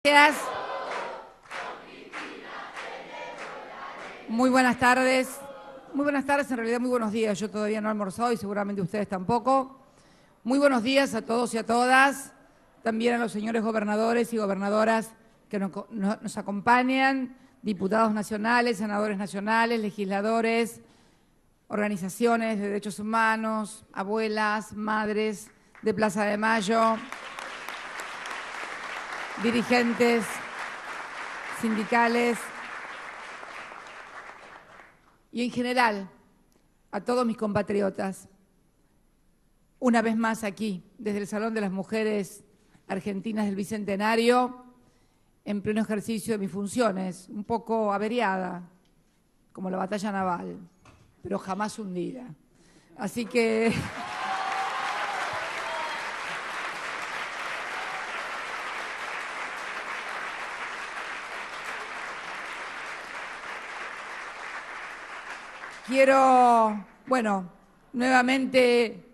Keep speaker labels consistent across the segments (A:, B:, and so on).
A: Gracias. Muy buenas tardes. Muy buenas tardes, en realidad muy buenos días. Yo todavía no he almorzado y seguramente ustedes tampoco. Muy buenos días a todos y a todas. También a los señores gobernadores y gobernadoras que nos acompañan, diputados nacionales, senadores nacionales, legisladores, organizaciones de derechos humanos, abuelas, madres de Plaza de Mayo, dirigentes sindicales y en general a todos mis compatriotas. Una vez más aquí, desde el Salón de las Mujeres Argentinas del Bicentenario, en pleno ejercicio de mis funciones, un poco averiada, como la batalla naval, pero jamás hundida. Así que quiero, nuevamente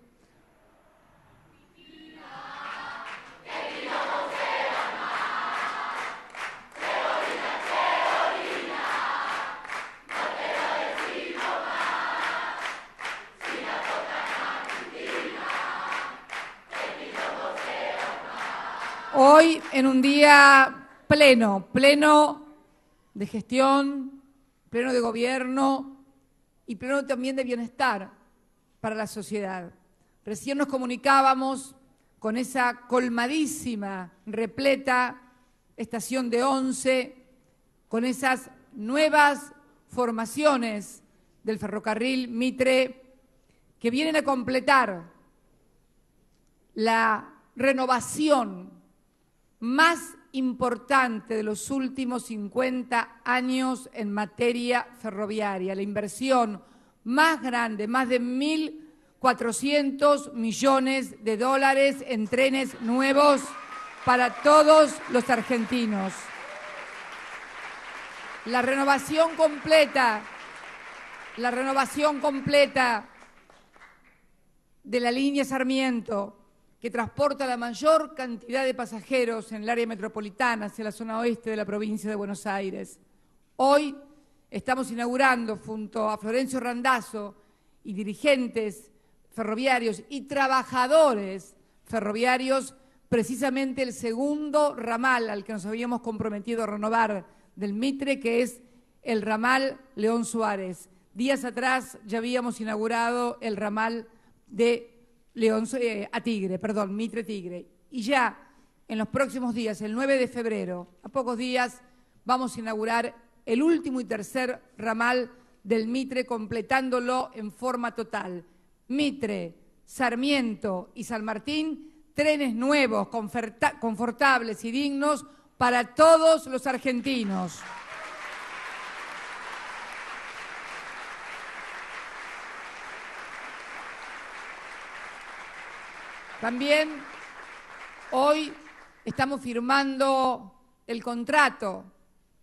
A: hoy en un día pleno de gestión, pleno de gobierno y pleno también de bienestar para la sociedad. Recién nos comunicábamos con esa colmadísima, repleta estación de 11, con esas nuevas formaciones del ferrocarril Mitre que vienen a completar la renovación más importante de los últimos 50 años en materia ferroviaria, la inversión más grande, más de 1.400 millones de dólares en trenes nuevos para todos los argentinos. La renovación completa de la línea Sarmiento, que transporta la mayor cantidad de pasajeros en el área metropolitana hacia la zona oeste de la provincia de Buenos Aires. Hoy estamos inaugurando junto a Florencio Randazzo y dirigentes ferroviarios y trabajadores ferroviarios precisamente el segundo ramal al que nos habíamos comprometido a renovar del Mitre, que es el ramal León Suárez. Días atrás ya habíamos inaugurado el ramal de Mitre Tigre. Y ya en los próximos días, el 9 de febrero, a pocos días, vamos a inaugurar el último y tercer ramal del Mitre, completándolo en forma total. Mitre, Sarmiento y San Martín, trenes nuevos, confortables y dignos para todos los argentinos. También hoy estamos firmando el contrato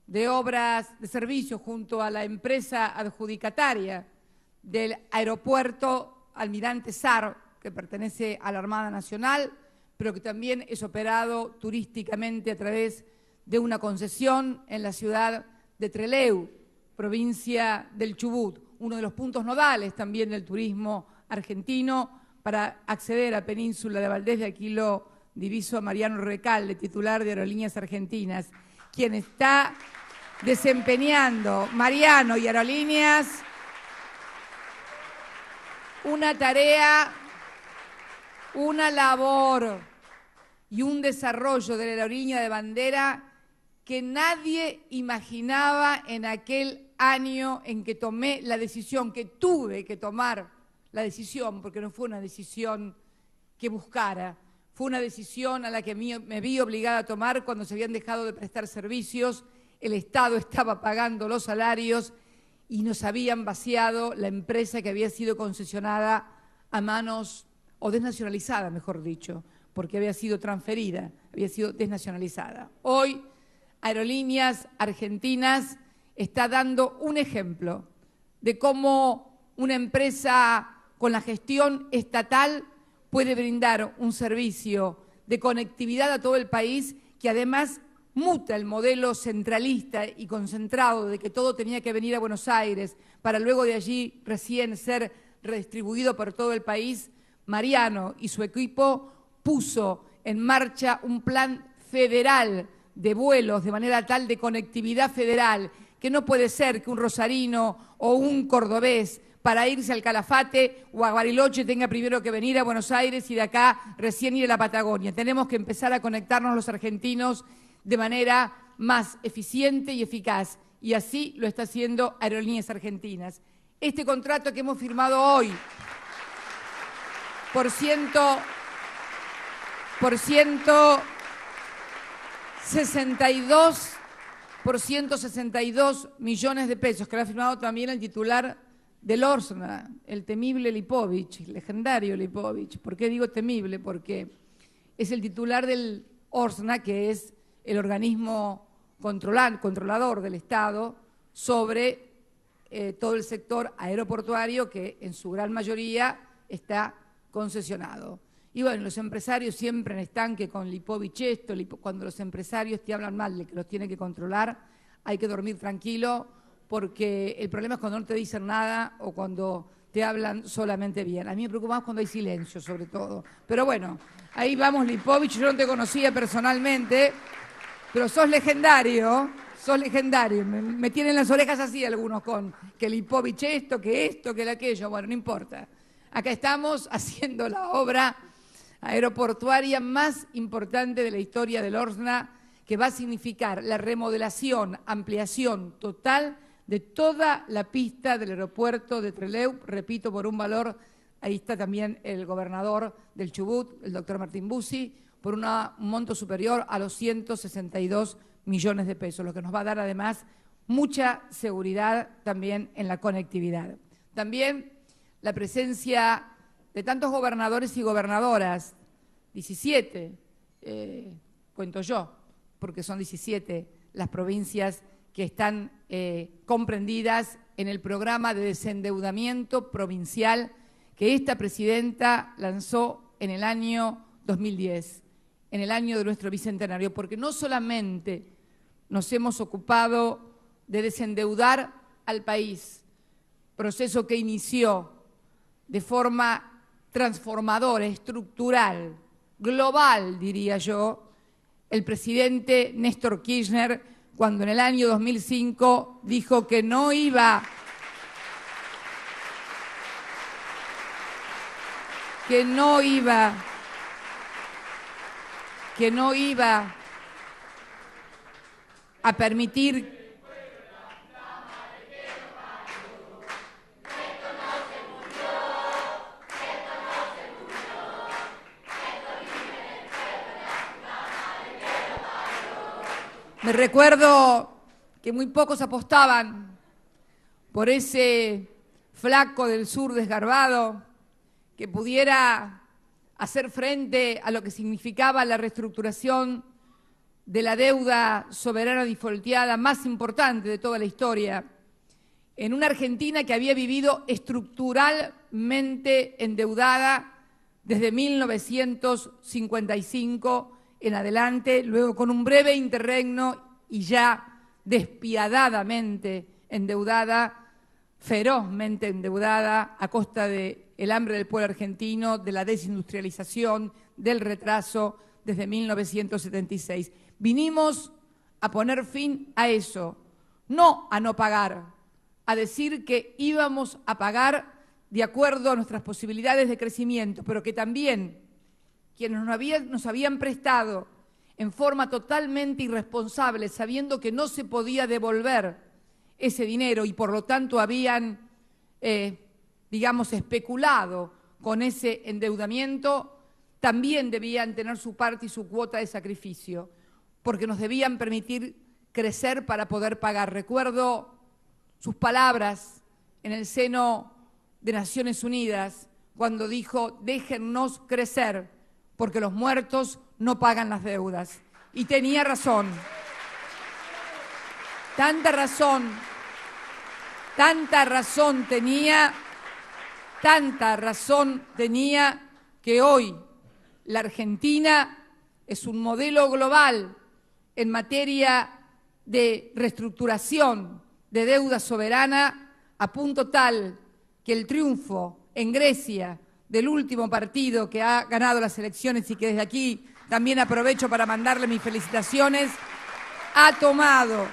A: de obras de servicio junto a la empresa adjudicataria del aeropuerto Almirante Sar, que pertenece a la Armada Nacional, pero que también es operado turísticamente a través de una concesión en la ciudad de Trelew, provincia del Chubut, uno de los puntos nodales también del turismo argentino, para acceder a Península de Valdés de Aquilo Diviso a Mariano Recalde, titular de Aerolíneas Argentinas, quien está desempeñando, Mariano y Aerolíneas, una tarea, una labor y un desarrollo de la aerolínea de bandera que nadie imaginaba en aquel año en que tomé la decisión, que tuve que tomar la decisión, porque no fue una decisión que buscara, fue una decisión a la que me vi obligada a tomar cuando se habían dejado de prestar servicios, el Estado estaba pagando los salarios y nos habían vaciado la empresa que había sido concesionada a manos, o desnacionalizada, mejor dicho, porque había sido transferida, había sido desnacionalizada. Hoy, Aerolíneas Argentinas está dando un ejemplo de cómo una empresa con la gestión estatal puede brindar un servicio de conectividad a todo el país que además muta el modelo centralista y concentrado de que todo tenía que venir a Buenos Aires para luego de allí recién ser redistribuido por todo el país, Mariano y su equipo puso en marcha un plan federal de vuelos de manera tal de conectividad federal que no puede ser que un rosarino o un cordobés para irse al Calafate o a Bariloche tenga primero que venir a Buenos Aires y de acá recién ir a la Patagonia. Tenemos que empezar a conectarnos los argentinos de manera más eficiente y eficaz, y así lo está haciendo Aerolíneas Argentinas. Este contrato que hemos firmado hoy por 162 millones de pesos, que lo ha firmado también el titular del Orsna, el temible Lipovich, el legendario Lipovich. ¿Por qué digo temible? Porque es el titular del Orsna, que es el organismo controlador del Estado sobre todo el sector aeroportuario, que en su gran mayoría está concesionado. Y bueno, los empresarios siempre están que con Lipovich esto, cuando los empresarios te hablan mal de que los tiene que controlar, hay que dormir tranquilo, porque el problema es cuando no te dicen nada o cuando te hablan solamente bien. A mí me preocupa más cuando hay silencio, sobre todo. Pero bueno, ahí vamos, Lipovich, yo no te conocía personalmente, pero sos legendario, Me tienen las orejas así algunos con que Lipovich esto, que aquello. Bueno, no importa. Acá estamos haciendo la obra aeroportuaria más importante de la historia del Orsna, que va a significar la remodelación, ampliación total de toda la pista del aeropuerto de Trelew, repito, por un valor, ahí está también el gobernador del Chubut, el doctor Martín Bussi, por un monto superior a los 162 millones de pesos, lo que nos va a dar además mucha seguridad también en la conectividad. También la presencia de tantos gobernadores y gobernadoras, 17, cuento yo, porque son 17 las provincias que están comprendidas en el programa de desendeudamiento provincial que esta presidenta lanzó en el año 2010, en el año de nuestro bicentenario, porque no solamente nos hemos ocupado de desendeudar al país, proceso que inició de forma transformadora, estructural, global, diría yo, el presidente Néstor Kirchner, cuando en el año 2005 dijo que no iba a permitir Me recuerdo que muy pocos apostaban por ese flaco del sur desgarbado que pudiera hacer frente a lo que significaba la reestructuración de la deuda soberana defaulteada más importante de toda la historia, en una Argentina que había vivido estructuralmente endeudada desde 1955 en adelante, luego con un breve interregno y ya despiadadamente endeudada, ferozmente endeudada a costa del hambre del pueblo argentino, de la desindustrialización, del retraso desde 1976. Vinimos a poner fin a eso, no a no pagar, a decir que íbamos a pagar de acuerdo a nuestras posibilidades de crecimiento, pero que también quienes nos habían prestado en forma totalmente irresponsable, sabiendo que no se podía devolver ese dinero y por lo tanto habían, especulado con ese endeudamiento, también debían tener su parte y su cuota de sacrificio, porque nos debían permitir crecer para poder pagar. Recuerdo sus palabras en el seno de Naciones Unidas cuando dijo: déjennos crecer, porque los muertos no pagan las deudas. Y tenía razón. Tanta razón tenía que hoy la Argentina es un modelo global en materia de reestructuración de deuda soberana, a punto tal que el triunfo en Grecia del último partido que ha ganado las elecciones y que desde aquí también aprovecho para mandarle mis felicitaciones, ha tomado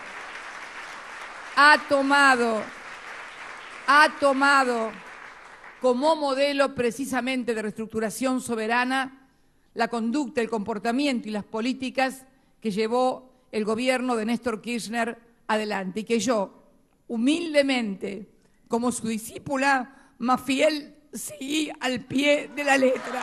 A: como modelo precisamente de reestructuración soberana la conducta, el comportamiento y las políticas que llevó el gobierno de Néstor Kirchner adelante y que yo, humildemente, como su discípula más fiel, seguí al pie de la letra.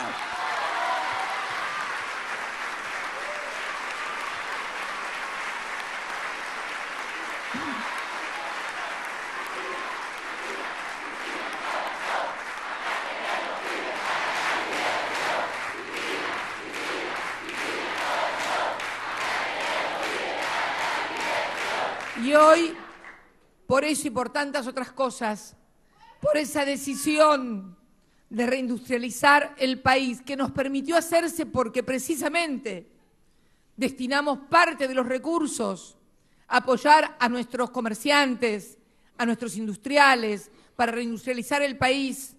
A: Y hoy, por eso y por tantas otras cosas, por esa decisión de reindustrializar el país que nos permitió hacerse porque precisamente destinamos parte de los recursos a apoyar a nuestros comerciantes, a nuestros industriales, para reindustrializar el país,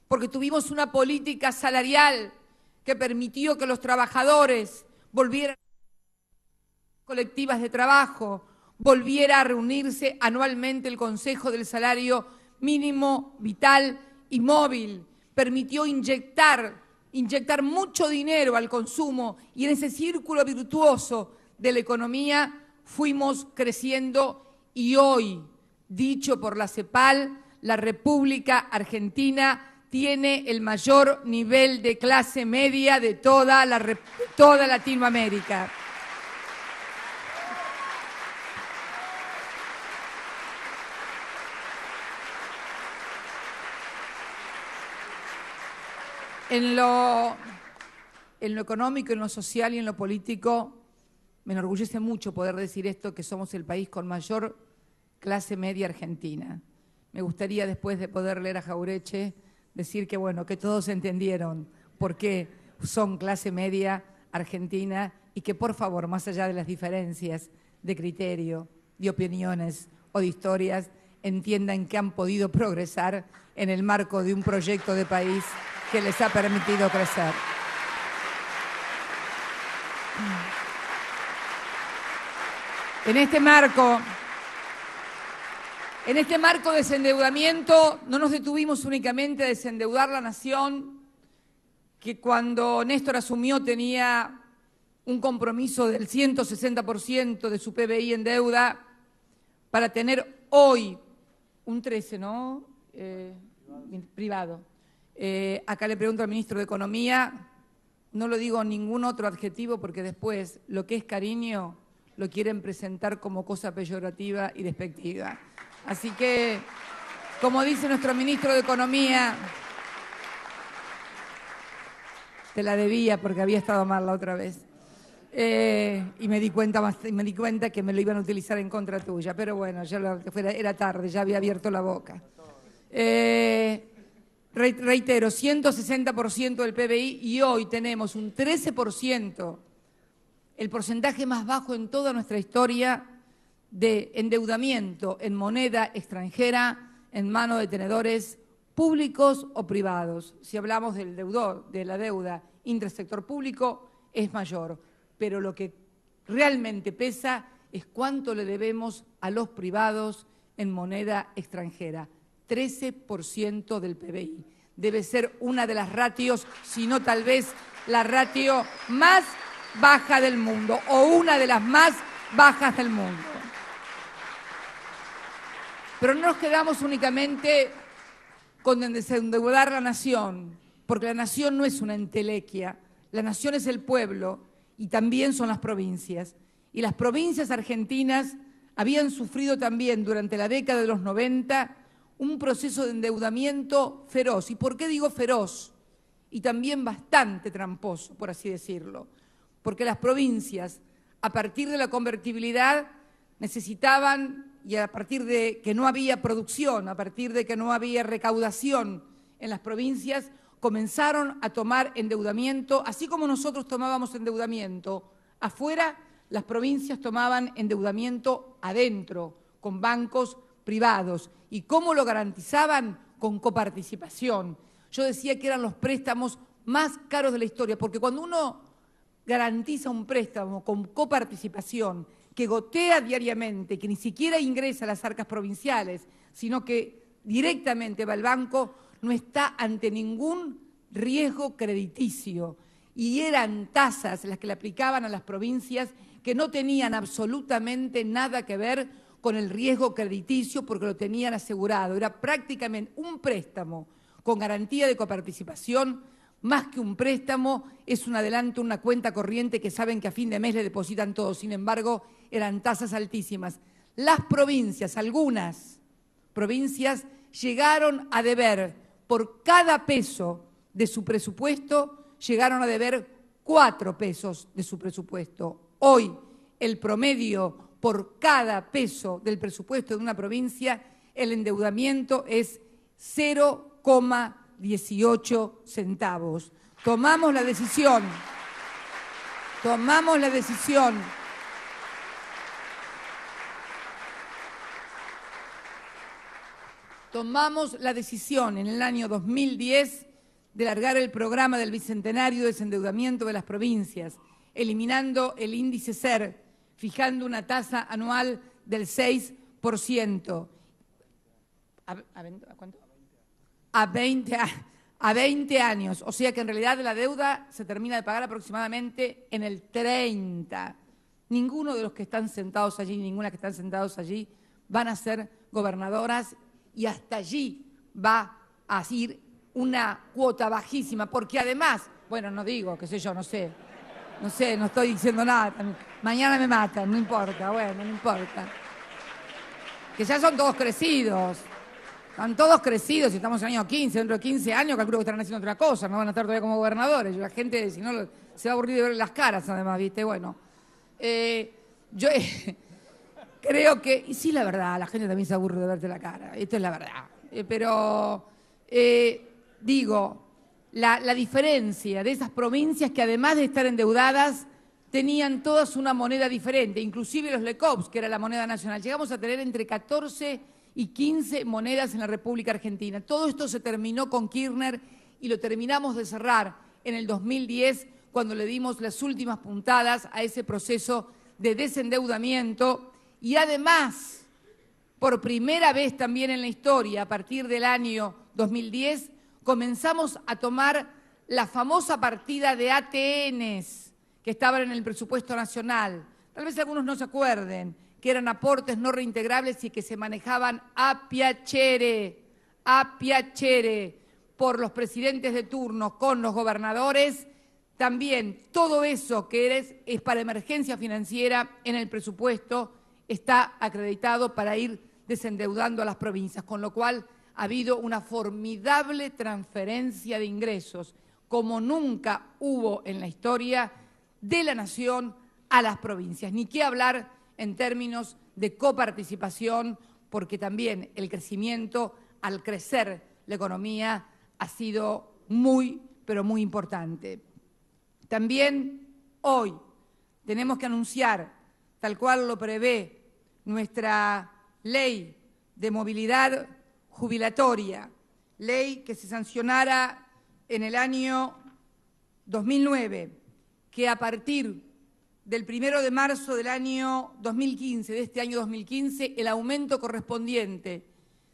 A: porque tuvimos una política salarial que permitió que los trabajadores volvieran a colectivas de trabajo, volviera a reunirse anualmente el Consejo del Salario Mínimo Vital y Móvil, permitió inyectar mucho dinero al consumo y en ese círculo virtuoso de la economía fuimos creciendo y hoy, dicho por la CEPAL, la República Argentina tiene el mayor nivel de clase media de toda Latinoamérica. En lo económico, en lo social y en lo político, me enorgullece mucho poder decir esto, que somos el país con mayor clase media argentina. Me gustaría, después de poder leer a Jauretche, decir que, bueno, que todos entendieron por qué son clase media argentina y que, por favor, más allá de las diferencias de criterio, de opiniones o de historias, entiendan que han podido progresar en el marco de un proyecto de país que les ha permitido crecer. En este marco de desendeudamiento no nos detuvimos únicamente a desendeudar la nación, que cuando Néstor asumió tenía un compromiso del 160% de su PBI en deuda, para tener hoy un 13%, ¿no? Privado. Acá le pregunto al ministro de Economía, no lo digo ningún otro adjetivo porque después lo que es cariño lo quieren presentar como cosa peyorativa y despectiva. Así que, como dice nuestro ministro de Economía, te la debía porque había estado mal la otra vez. Y me di cuenta que me lo iban a utilizar en contra tuya, pero bueno, ya era tarde, ya había abierto la boca. Reitero, 160% del PBI y hoy tenemos un 13%, el porcentaje más bajo en toda nuestra historia de endeudamiento en moneda extranjera en manos de tenedores públicos o privados. Si hablamos del deudor, de la deuda intersector público, es mayor, pero lo que realmente pesa es cuánto le debemos a los privados en moneda extranjera. 13% del PBI. Debe ser una de las ratios, si no tal vez la ratio más baja del mundo o una de las más bajas del mundo. Pero no nos quedamos únicamente con desendeudar la nación, porque la nación no es una entelequia, la nación es el pueblo y también son las provincias. Y las provincias argentinas habían sufrido también durante la década de los 90 un proceso de endeudamiento feroz. ¿Y por qué digo feroz? Y también bastante tramposo, por así decirlo. Porque las provincias, a partir de la convertibilidad, necesitaban, y a partir de que no había producción, a partir de que no había recaudación en las provincias, comenzaron a tomar endeudamiento, así como nosotros tomábamos endeudamiento afuera, las provincias tomaban endeudamiento adentro, con bancos privados. ¿Y cómo lo garantizaban? Con coparticipación. Yo decía que eran los préstamos más caros de la historia, porque cuando uno garantiza un préstamo con coparticipación, que gotea diariamente, que ni siquiera ingresa a las arcas provinciales, sino que directamente va al banco, no está ante ningún riesgo crediticio. Y eran tasas las que le aplicaban a las provincias que no tenían absolutamente nada que ver con el riesgo crediticio porque lo tenían asegurado. Era prácticamente un préstamo con garantía de coparticipación, más que un préstamo, es un adelanto, una cuenta corriente que saben que a fin de mes le depositan todo. Sin embargo, eran tasas altísimas. Las provincias, algunas provincias, llegaron a deber por cada peso de su presupuesto, llegaron a deber 4 pesos de su presupuesto. Hoy, el promedio por cada peso del presupuesto de una provincia, el endeudamiento es 0,18 centavos. Tomamos la decisión en el año 2010 de largar el programa del Bicentenario de desendeudamiento de las provincias, eliminando el índice SER, fijando una tasa anual del 6%. ¿A cuánto? A 20 años. O sea que en realidad la deuda se termina de pagar aproximadamente en el 30. Ninguno de los que están sentados allí, ninguna que están sentados allí, van a ser gobernadoras y hasta allí va a ir una cuota bajísima, porque además, bueno, no digo, qué sé yo, no sé, no estoy diciendo nada, mañana me matan, no importa, bueno, no importa. Que ya son todos crecidos, están todos crecidos, y estamos en el año 15, dentro de 15 años calculo que estarán haciendo otra cosa, no van a estar todavía como gobernadores, la gente, si no, se va a aburrir de ver las caras además, ¿viste? Bueno, yo creo que, y sí, la verdad, la gente también se aburre de verte la cara, esto es la verdad, pero digo, la diferencia de esas provincias que además de estar endeudadas, tenían todas una moneda diferente, inclusive los LECOPS, que era la moneda nacional. Llegamos a tener entre 14 y 15 monedas en la República Argentina. Todo esto se terminó con Kirchner y lo terminamos de cerrar en el 2010, cuando le dimos las últimas puntadas a ese proceso de desendeudamiento. Y además, por primera vez también en la historia, a partir del año 2010, comenzamos a tomar la famosa partida de ATNs que estaban en el presupuesto nacional. Tal vez algunos no se acuerden, que eran aportes no reintegrables y que se manejaban a piacere, por los presidentes de turno con los gobernadores. También todo eso que es para emergencia financiera en el presupuesto está acreditado para ir desendeudando a las provincias, con lo cual ha habido una formidable transferencia de ingresos, como nunca hubo en la historia de la nación a las provincias. Ni qué hablar en términos de coparticipación, porque también el crecimiento, al crecer la economía, ha sido muy, pero muy importante. También hoy tenemos que anunciar, tal cual lo prevé nuestra ley de movilidad jubilatoria, ley que se sancionara en el año 2009, que a partir del 1 de marzo del año 2015, de este año 2015, el aumento correspondiente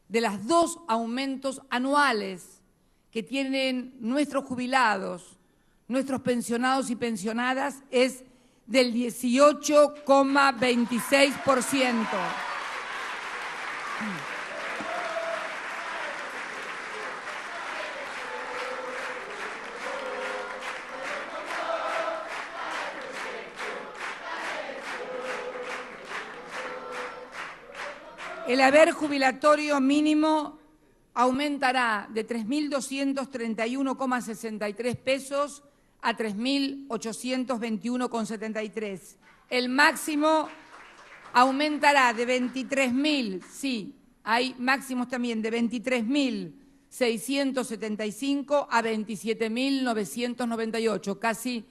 A: de los 2 aumentos anuales que tienen nuestros jubilados, nuestros pensionados y pensionadas, es del 18,26%. El haber jubilatorio mínimo aumentará de 3.231,63 pesos a 3.821,73. El máximo aumentará de 23.000, sí, hay máximos también de 23.675 a 27.998, casi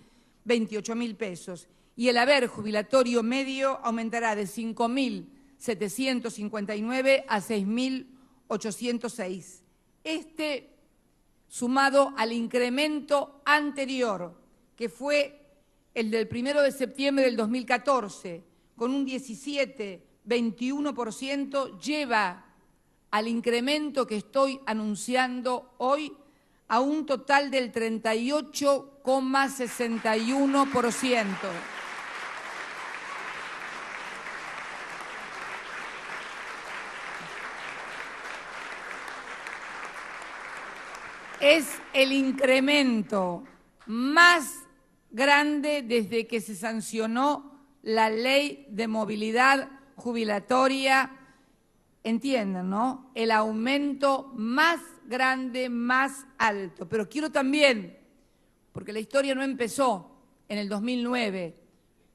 A: 28.000 pesos. y el haber jubilatorio medio aumentará de 5.759 a 6.806. Este, sumado al incremento anterior, que fue el del 1 de septiembre del 2014, con un 17,21%, lleva al incremento que estoy anunciando hoy a un total del 38,61%. Es el incremento más grande desde que se sancionó la Ley de Movilidad Jubilatoria. Entiendan, ¿no? El aumento más grande, más alto. Pero quiero también, porque la historia no empezó en el 2009,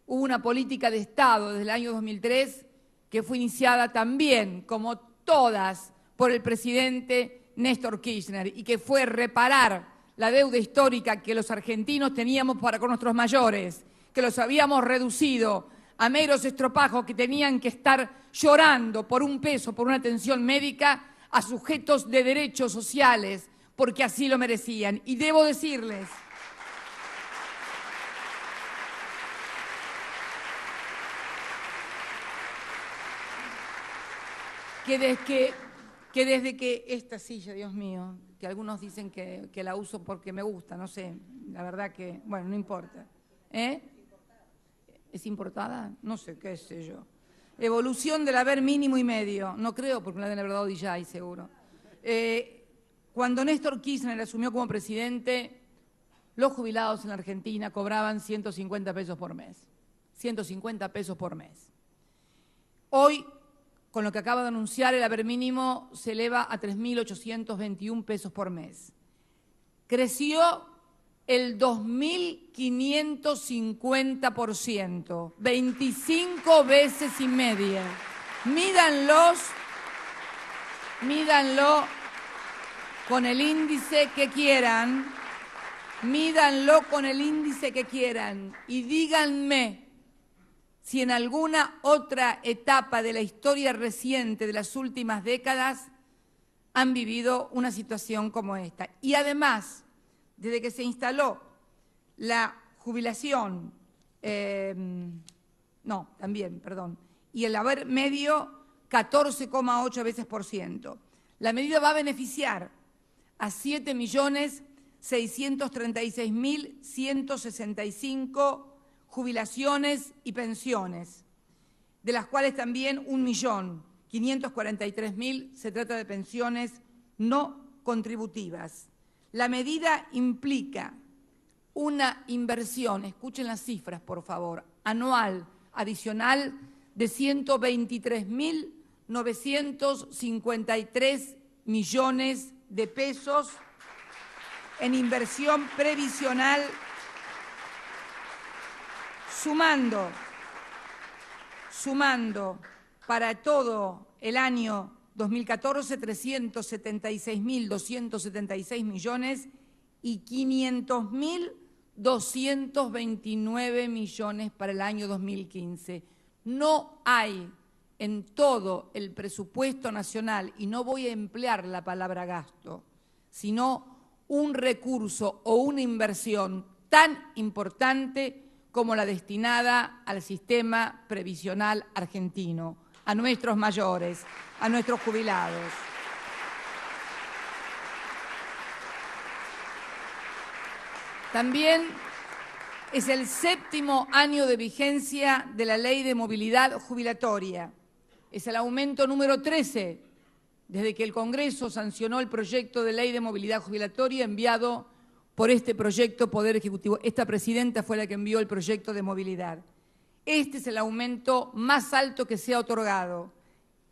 A: hubo una política de Estado desde el año 2003 que fue iniciada también, como todas, por el presidente Néstor Kirchner, y que fue reparar la deuda histórica que los argentinos teníamos para con nuestros mayores, que los habíamos reducido a meros estropajos que tenían que estar llorando por un peso, por una atención médica, a sujetos de derechos sociales, porque así lo merecían. Y debo decirles que desde que esta silla, Dios mío, que algunos dicen que la uso porque me gusta, no sé, la verdad que, bueno, no importa. ¿Es importada? No sé, qué sé yo. Evolución del haber mínimo y medio. No creo, porque me la deben haber dado DJI, seguro. Cuando Néstor Kirchner asumió como presidente, los jubilados en la Argentina cobraban 150 pesos por mes. 150 pesos por mes. Hoy, con lo que acaba de anunciar, el haber mínimo se eleva a 3.821 pesos por mes. Creció el 2.550%, 25 veces y media. Mídanlo con el índice que quieran, y díganme si en alguna otra etapa de la historia reciente de las últimas décadas han vivido una situación como esta. Y además, desde que se instaló la jubilación, y el haber medio, 14,8 veces por ciento. La medida va a beneficiar a 7.636.165 jubilaciones y pensiones, de las cuales también 1.543.000 se trata de pensiones no contributivas. La medida implica una inversión, escuchen las cifras por favor, anual adicional de 123.953 millones de pesos en inversión previsional, sumando para todo el año 2014 376.276 millones y 500.229 millones para el año 2015. No hay en todo el presupuesto nacional, y no voy a emplear la palabra gasto, sino un recurso o una inversión tan importante como la destinada al sistema previsional argentino, a nuestros mayores, a nuestros jubilados. También es el 7º año de vigencia de la Ley de Movilidad Jubilatoria. Es el aumento número 13 desde que el Congreso sancionó el proyecto de Ley de Movilidad Jubilatoria enviado por este proyecto Poder Ejecutivo. Esta presidenta fue la que envió el proyecto de movilidad. Este es el aumento más alto que se ha otorgado,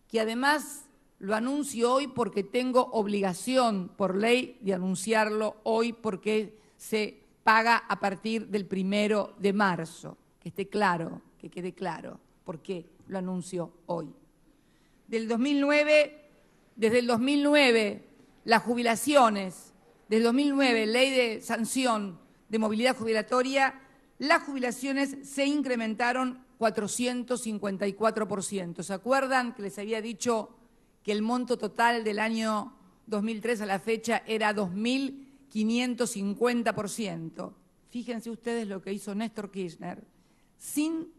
A: que además lo anuncio hoy porque tengo obligación por ley de anunciarlo hoy, porque se paga a partir del 1 de marzo. Que esté claro, que quede claro por qué lo anuncio hoy. Desde el 2009, las jubilaciones, desde el 2009, ley de sanción de movilidad jubilatoria, las jubilaciones se incrementaron 454%. ¿Se acuerdan que les había dicho que el monto total del año 2003 a la fecha era 2.550%? Fíjense ustedes lo que hizo Néstor Kirchner sin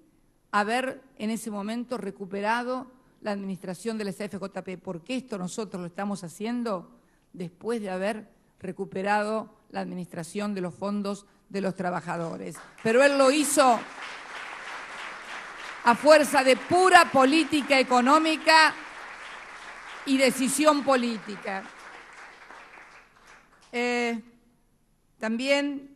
A: haber en ese momento recuperado la administración de la CFJP, porque esto nosotros lo estamos haciendo después de haber recuperado la administración de los fondos de los trabajadores. Pero él lo hizo a fuerza de pura política económica y decisión política. También,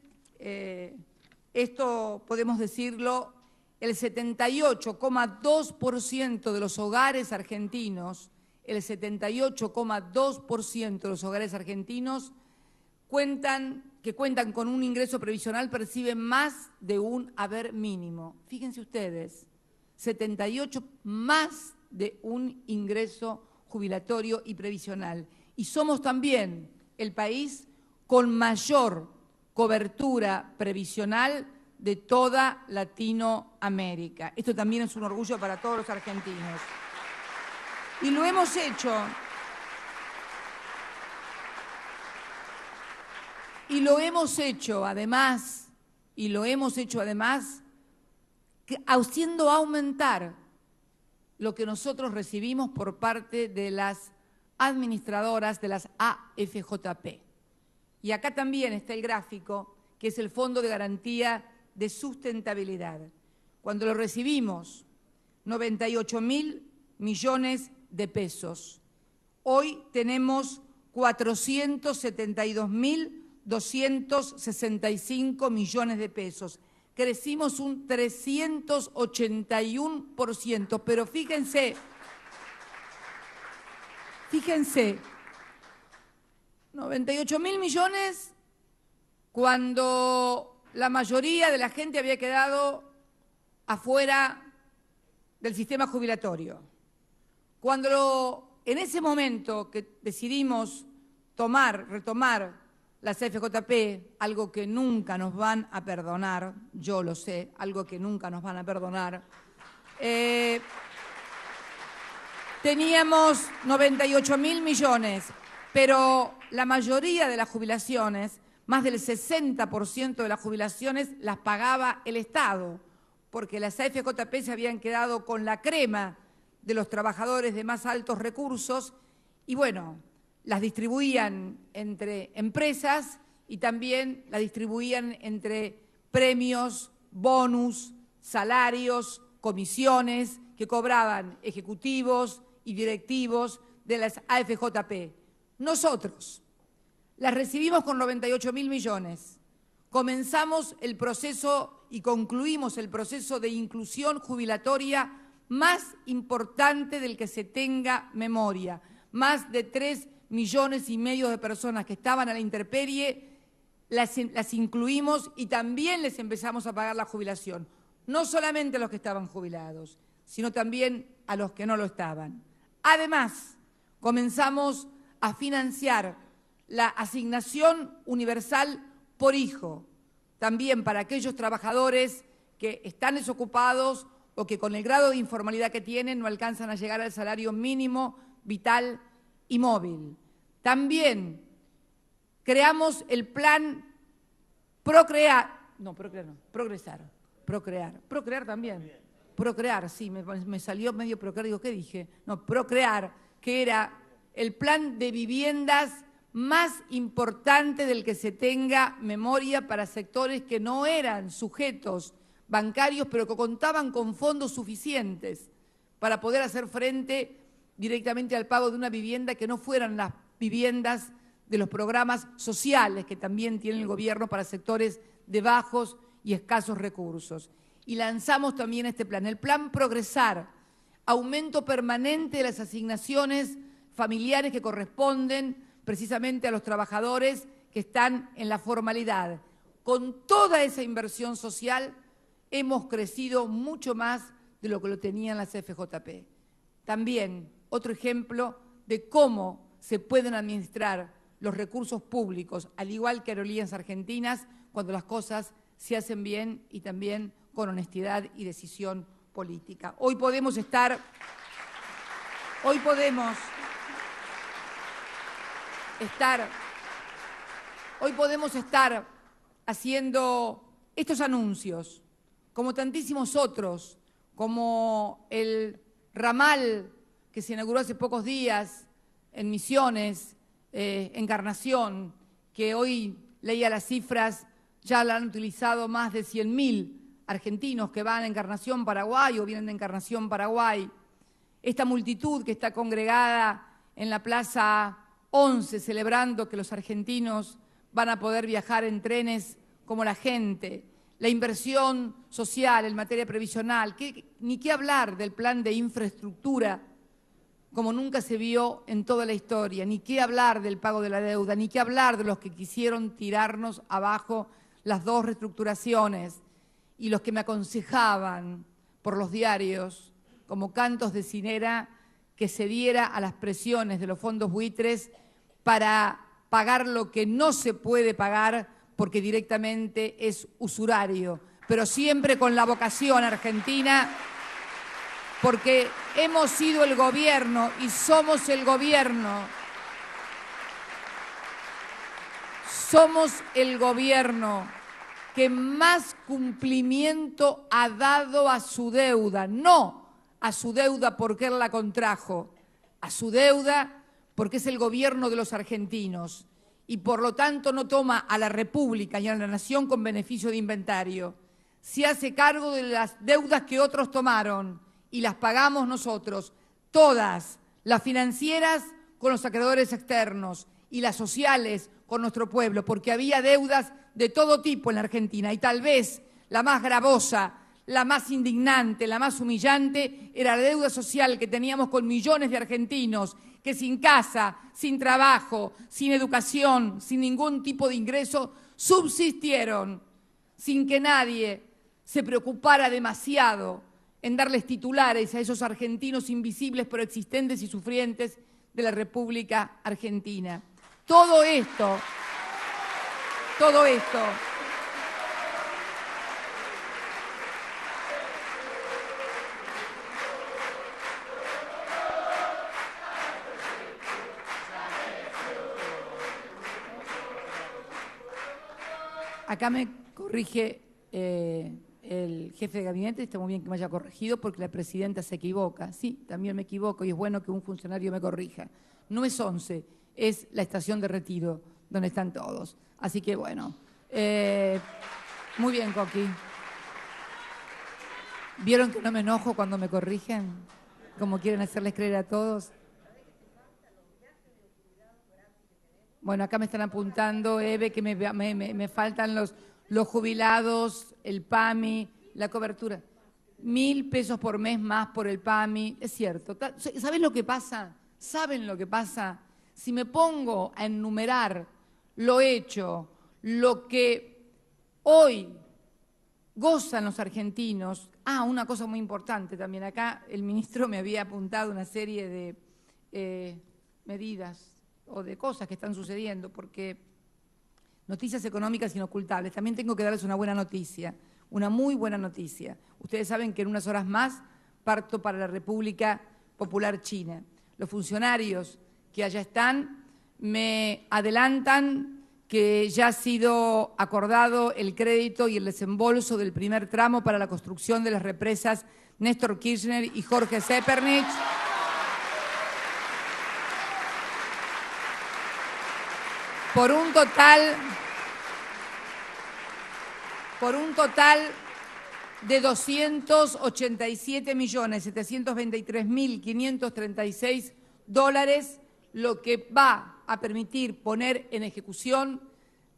A: esto podemos decirlo, el 78,2% de los hogares argentinos, el 78,2% de los hogares argentinos que cuentan con un ingreso previsional perciben más de un haber mínimo. Fíjense ustedes, 78 más de un ingreso jubilatorio y previsional. Y somos también el país con mayor cobertura previsional de toda Latinoamérica. Esto también es un orgullo para todos los argentinos. Y lo hemos hecho. Y lo hemos hecho además, haciendo aumentar lo que nosotros recibimos por parte de las administradoras de las AFJP. Y acá también está el gráfico, que es el Fondo de Garantía de Sustentabilidad. Cuando lo recibimos, 98.000 millones de pesos. Hoy tenemos 472.265 millones de pesos. Crecimos un 381%, pero fíjense, 98.000 millones cuando la mayoría de la gente había quedado afuera del sistema jubilatorio. Cuando en ese momento que decidimos retomar la CFJP, algo que nunca nos van a perdonar, yo lo sé, algo que nunca nos van a perdonar, teníamos 98.000 millones, pero la mayoría de las jubilaciones, más del 60% de las jubilaciones las pagaba el Estado, porque las AFJP se habían quedado con la crema de los trabajadores de más altos recursos y, bueno, las distribuían entre empresas y también las distribuían entre premios, bonus, salarios, comisiones que cobraban ejecutivos y directivos de las AFJP. Nosotros las recibimos con 98.000 millones. Comenzamos el proceso y concluimos el proceso de inclusión jubilatoria más importante del que se tenga memoria. Más de 3,5 millones de personas que estaban a la intemperie, las incluimos y también les empezamos a pagar la jubilación. No solamente a los que estaban jubilados, sino también a los que no lo estaban. Además, comenzamos a financiar la asignación universal por hijo, también para aquellos trabajadores que están desocupados o que con el grado de informalidad que tienen no alcanzan a llegar al salario mínimo vital y móvil. También creamos el plan Procrear también. Procrear, sí, me salió medio procrear, digo, ¿qué dije? No, Procrear, que era el plan de viviendas más importante del que se tenga memoria para sectores que no eran sujetos bancarios, pero que contaban con fondos suficientes para poder hacer frente directamente al pago de una vivienda que no fueran las viviendas de los programas sociales que también tiene el gobierno para sectores de bajos y escasos recursos. Y lanzamos también este plan, el plan Progresar, aumento permanente de las asignaciones familiares que corresponden precisamente a los trabajadores que están en la formalidad. Con toda esa inversión social hemos crecido mucho más de lo que lo tenían las FJP. También otro ejemplo de cómo se pueden administrar los recursos públicos, al igual que aerolíneas argentinas, cuando las cosas se hacen bien y también con honestidad y decisión política. Hoy podemos estar haciendo estos anuncios, como tantísimos otros, como el ramal que se inauguró hace pocos días en Misiones, Encarnación, que hoy leía las cifras, ya la han utilizado más de 100.000 argentinos que van a Encarnación, Paraguay, o vienen de Encarnación, Paraguay. Esta multitud que está congregada en la Plaza 11, celebrando que los argentinos van a poder viajar en trenes como la gente. La inversión social en materia previsional, ni qué hablar del plan de infraestructura, como nunca se vio en toda la historia, ni qué hablar del pago de la deuda, ni qué hablar de los que quisieron tirarnos abajo las dos reestructuraciones y los que me aconsejaban por los diarios, como cantos de cinera, que se diera a las presiones de los fondos buitres para pagar lo que no se puede pagar porque directamente es usurario, pero siempre con la vocación argentina, porque hemos sido el gobierno y somos el gobierno. Somos el gobierno que más cumplimiento ha dado a su deuda, no a su deuda porque él la contrajo, a su deuda porque es el gobierno de los argentinos y por lo tanto no toma a la República y a la Nación con beneficio de inventario. Se hace cargo de las deudas que otros tomaron y las pagamos nosotros, todas, las financieras con los acreedores externos y las sociales con nuestro pueblo, porque había deudas de todo tipo en la Argentina y tal vez la más gravosa, la más indignante, la más humillante era la deuda social que teníamos con millones de argentinos que sin casa, sin trabajo, sin educación, sin ningún tipo de ingreso, subsistieron sin que nadie se preocupara demasiado en darles titulares a esos argentinos invisibles pero existentes y sufrientes de la República Argentina. Todo esto acá me corrige el jefe de gabinete, está muy bien que me haya corregido porque la presidenta se equivoca. Sí, también me equivoco y es bueno que un funcionario me corrija. No es 11, es la estación de Retiro, donde están todos. Así que bueno, muy bien, Coqui. ¿Vieron que no me enojo cuando me corrigen? Como quieren hacerles creer a todos. Bueno, acá me están apuntando, Eve, que me faltan los jubilados, el PAMI, la cobertura. 1.000 pesos por mes más por el PAMI, es cierto. ¿Saben lo que pasa? ¿Saben lo que pasa? Si me pongo a enumerar lo hecho, lo que hoy gozan los argentinos. Una cosa muy importante también. Acá el ministro me había apuntado una serie de medidas o de cosas que están sucediendo, porque noticias económicas inocultables. También tengo que darles una buena noticia, una muy buena noticia. Ustedes saben que en unas horas más parto para la República Popular China. Los funcionarios que allá están me adelantan que ya ha sido acordado el crédito y el desembolso del primer tramo para la construcción de las represas Néstor Kirchner y Jorge Zeppernich. Por un total de $287.723.536, lo que va a permitir poner en ejecución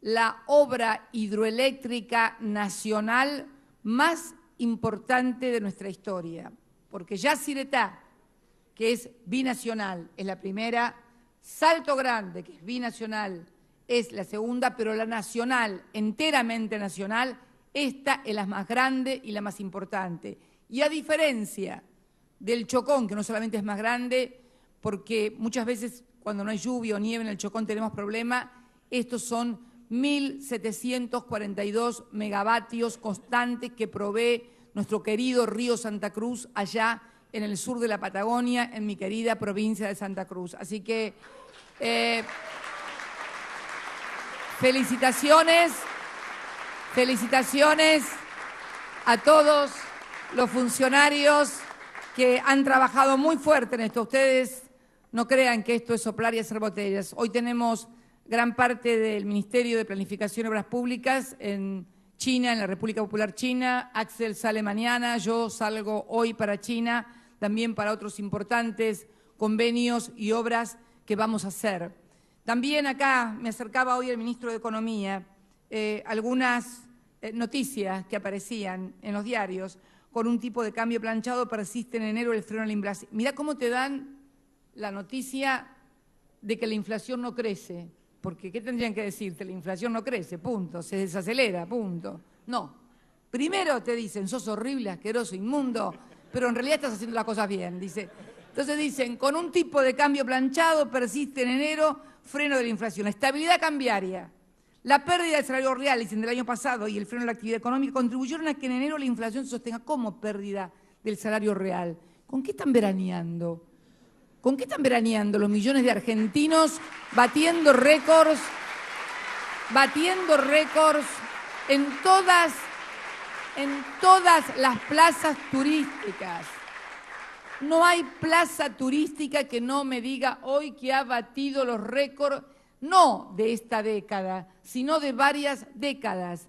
A: la obra hidroeléctrica nacional más importante de nuestra historia. Porque Yacyretá, que es binacional, es la primera, Salto Grande, que es binacional, es la segunda, pero la nacional, enteramente nacional, esta es la más grande y la más importante. Y a diferencia del Chocón, que no solamente es más grande, porque muchas veces cuando no hay lluvia o nieve en el Chocón tenemos problemas, estos son 1.742 megavatios constantes que provee nuestro querido río Santa Cruz allá en el sur de la Patagonia, en mi querida provincia de Santa Cruz. Así que felicitaciones a todos los funcionarios que han trabajado muy fuerte en esto. Ustedes no crean que esto es soplar y hacer botellas. Hoy tenemos gran parte del Ministerio de Planificación y Obras Públicas en China, en la República Popular China. Axel sale mañana, yo salgo hoy para China, también para otros importantes convenios y obras que vamos a hacer. También acá me acercaba hoy el ministro de Economía, algunas noticias que aparecían en los diarios con un tipo de cambio planchado persiste en enero el freno a la inflación. Mirá cómo te dan la noticia de que la inflación no crece, porque ¿qué tendrían que decirte? La inflación no crece, punto, se desacelera, punto. No, primero te dicen, sos horrible, asqueroso, inmundo, pero en realidad estás haciendo las cosas bien, dice. Entonces dicen, con un tipo de cambio planchado persiste en enero freno de la inflación, estabilidad cambiaria. La pérdida del salario real, dicen, del año pasado y el freno de la actividad económica contribuyeron a que en enero la inflación se sostenga. ¿Cómo pérdida del salario real? ¿Con qué están veraneando? ¿Con qué están veraneando los millones de argentinos batiendo récords en todas las plazas turísticas? No hay plaza turística que no me diga hoy que ha batido los récords, no de esta década, sino de varias décadas.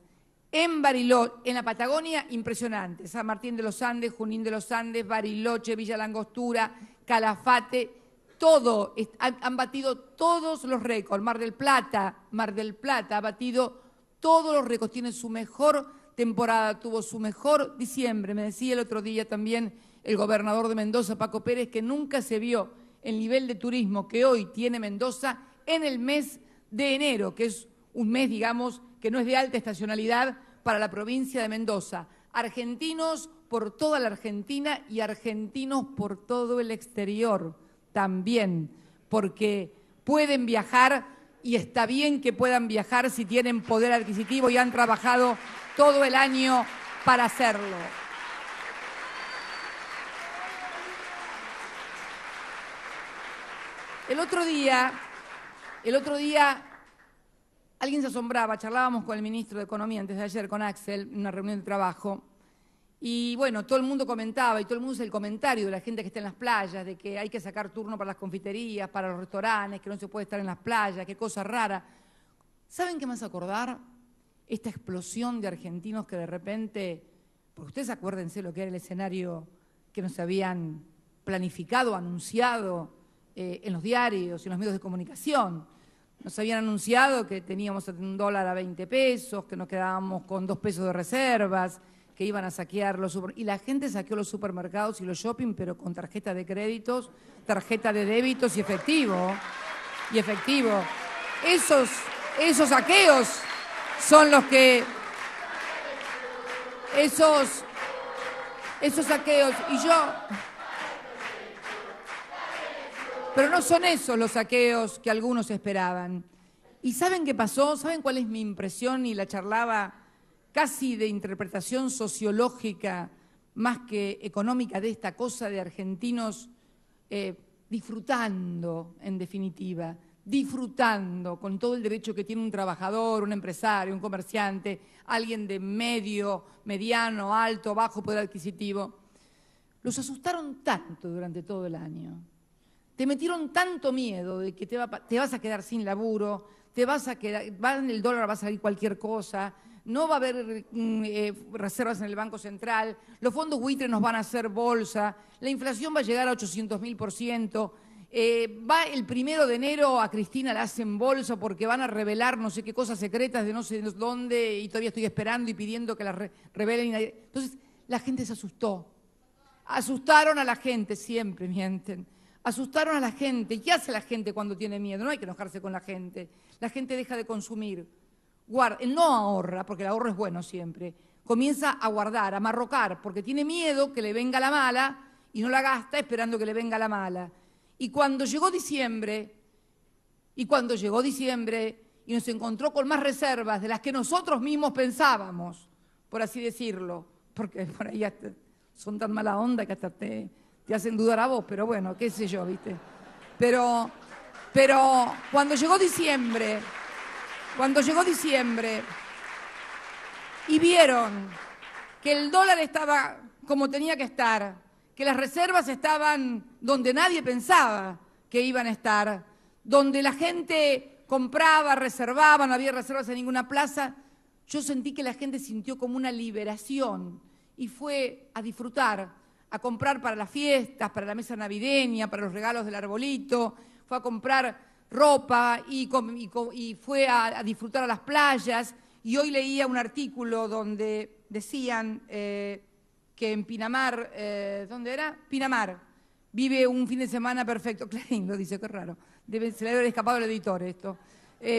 A: En Bariloche, en la Patagonia, impresionante. San Martín de los Andes, Junín de los Andes, Bariloche, Villa Langostura, Calafate, todo, han batido todos los récords. Mar del Plata ha batido todos los récords, tiene su mejor temporada, tuvo su mejor diciembre. Me decía el otro día también el gobernador de Mendoza, Paco Pérez, que nunca se vio el nivel de turismo que hoy tiene Mendoza en el mes de enero, que es un mes, digamos, que no es de alta estacionalidad para la provincia de Mendoza. Argentinos por toda la Argentina y argentinos por todo el exterior también, porque pueden viajar y está bien que puedan viajar si tienen poder adquisitivo y han trabajado todo el año para hacerlo. El otro día, alguien se asombraba, charlábamos con el ministro de Economía antes de ayer, con Axel, en una reunión de trabajo, y bueno, todo el mundo comentaba, y todo el mundo hace el comentario de la gente que está en las playas, de que hay que sacar turno para las confiterías, para los restaurantes, que no se puede estar en las playas, qué cosa rara. ¿Saben qué me hace acordar? Esta explosión de argentinos que de repente, porque ustedes acuérdense lo que era el escenario que nos habían planificado, anunciado, en los diarios, en los medios de comunicación. Nos habían anunciado que teníamos un dólar a 20 pesos, que nos quedábamos con 2 pesos de reservas, que iban a saquear los supermercados. Y la gente saqueó los supermercados y los shopping, pero con tarjeta de créditos, tarjeta de débitos y efectivo. Esos saqueos son los que... Esos saqueos. Y yo... Pero no son esos los saqueos que algunos esperaban. ¿Y saben qué pasó? ¿Saben cuál es mi impresión? Y la charlaba casi de interpretación sociológica más que económica de esta cosa de argentinos disfrutando, en definitiva, disfrutando con todo el derecho que tiene un trabajador, un empresario, un comerciante, alguien de medio, mediano, alto, bajo poder adquisitivo. Los asustaron tanto durante todo el año. Te metieron tanto miedo de que te vas a quedar sin laburo, el dólar va a salir cualquier cosa, no va a haber reservas en el Banco Central, los fondos buitres nos van a hacer bolsa, la inflación va a llegar a 800.000%, el 1 de enero a Cristina la hacen bolsa porque van a revelar no sé qué cosas secretas de no sé dónde y todavía estoy esperando y pidiendo que las revelen. Entonces la gente se asustó. Asustaron a la gente, siempre mienten. Asustaron a la gente. ¿Y qué hace la gente cuando tiene miedo? No hay que enojarse con la gente. La gente deja de consumir. No ahorra, porque el ahorro es bueno siempre. Comienza a guardar, a marrocar, porque tiene miedo que le venga la mala y no la gasta esperando que le venga la mala. Y cuando llegó diciembre, y y nos encontró con más reservas de las que nosotros mismos pensábamos, por así decirlo, porque por ahí son tan mala onda que hasta te hacen dudar a vos, pero bueno, qué sé yo, ¿viste? Pero cuando llegó diciembre y vieron que el dólar estaba como tenía que estar, que las reservas estaban donde nadie pensaba que iban a estar, donde la gente compraba, reservaba, no había reservas en ninguna plaza, yo sentí que la gente sintió como una liberación y fue a disfrutar, a comprar para las fiestas, para la mesa navideña, para los regalos del arbolito, fue a comprar ropa y fue a disfrutar a las playas. Y hoy leía un artículo donde decían que en Pinamar, ¿dónde era? Pinamar, vive un fin de semana perfecto. Clarín lo dice, qué raro, se le debe haber escapado al editor esto.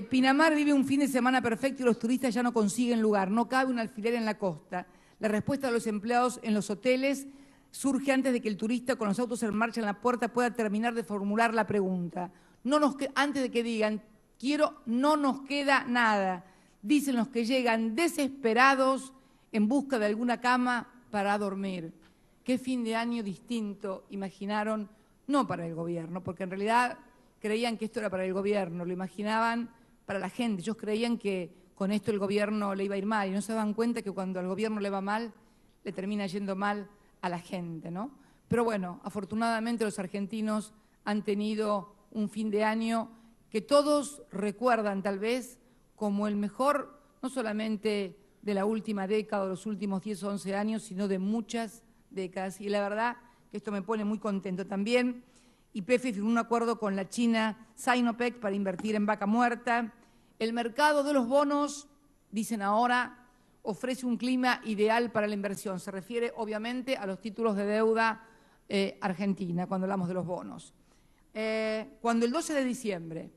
A: Pinamar vive un fin de semana perfecto y los turistas ya no consiguen lugar, no cabe un alfiler en la costa. La respuesta de los empleados en los hoteles surge antes de que el turista con los autos en marcha en la puerta pueda terminar de formular la pregunta. Antes de que digan, quiero, no nos queda nada. Dicen los que llegan desesperados en busca de alguna cama para dormir. Qué fin de año distinto imaginaron, no para el gobierno, porque en realidad creían que esto era para el gobierno, lo imaginaban para la gente. Ellos creían que con esto el gobierno le iba a ir mal y no se daban cuenta que cuando al gobierno le va mal, le termina yendo mal a la gente, ¿no? Pero bueno, afortunadamente los argentinos han tenido un fin de año que todos recuerdan tal vez como el mejor, no solamente de la última década o los últimos 10 o 11 años, sino de muchas décadas. Y la verdad que esto me pone muy contento también. YPF firmó un acuerdo con la China Sinopec para invertir en vaca muerta. El mercado de los bonos, dicen ahora, ofrece un clima ideal para la inversión. Se refiere obviamente a los títulos de deuda argentina, cuando hablamos de los bonos. Cuando el 12 de diciembre